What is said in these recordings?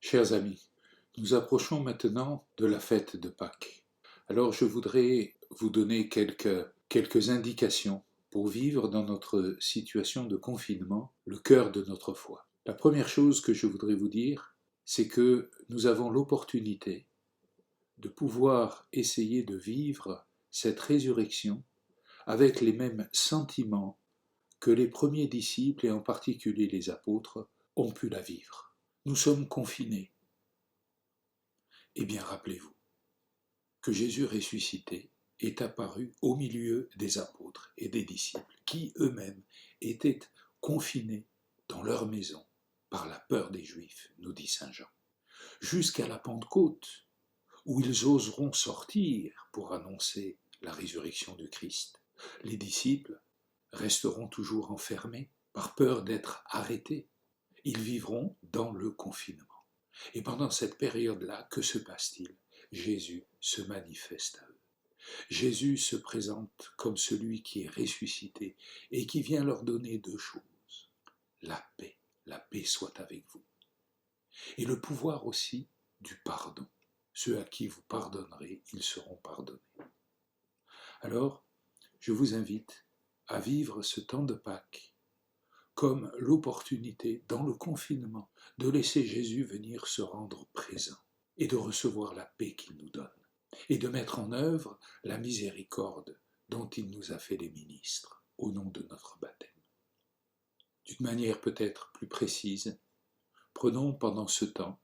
Chers amis, nous approchons maintenant de la fête de Pâques. Alors je voudrais vous donner quelques indications pour vivre dans notre situation de confinement le cœur de notre foi. La première chose que je voudrais vous dire, c'est que nous avons l'opportunité de pouvoir essayer de vivre cette résurrection avec les mêmes sentiments que les premiers disciples et en particulier les apôtres ont pu la vivre. Nous sommes confinés. Eh bien, rappelez-vous que Jésus ressuscité est apparu au milieu des apôtres et des disciples qui eux-mêmes étaient confinés dans leur maison par la peur des Juifs, nous dit saint Jean, jusqu'à la Pentecôte, où ils oseront sortir pour annoncer la résurrection du Christ. Les disciples resteront toujours enfermés par peur d'être arrêtés. Ils vivront dans le confinement. Et pendant cette période-là, que se passe-t-il? Jésus se manifeste à eux. Jésus se présente comme celui qui est ressuscité et qui vient leur donner deux choses. La paix soit avec vous. Et le pouvoir aussi du pardon. Ceux à qui vous pardonnerez, ils seront pardonnés. Alors, je vous invite à vivre ce temps de Pâques comme l'opportunité, dans le confinement, de laisser Jésus venir se rendre présent et de recevoir la paix qu'il nous donne, et de mettre en œuvre la miséricorde dont il nous a fait les ministres, au nom de notre baptême. D'une manière peut-être plus précise, prenons pendant ce temps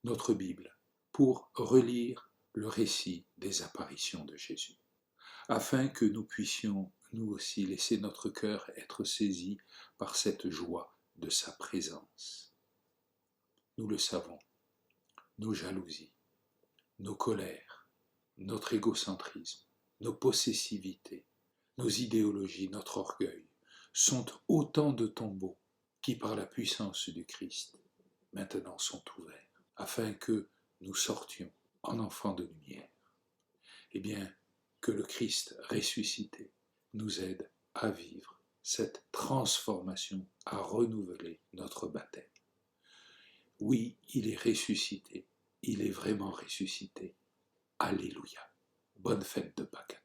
notre Bible pour relire le récit des apparitions de Jésus, afin que nous puissions nous aussi laisser notre cœur être saisi par cette joie de sa présence. Nous le savons, nos jalousies, nos colères, notre égocentrisme, nos possessivités, nos idéologies, notre orgueil, sont autant de tombeaux qui, par la puissance du Christ, maintenant sont ouverts, afin que nous sortions en enfants de lumière. Eh bien, que le Christ ressuscité nous aide à vivre cette transformation, à renouveler notre baptême. Oui, il est ressuscité, il est vraiment ressuscité. Alléluia. Bonne fête de Pâques.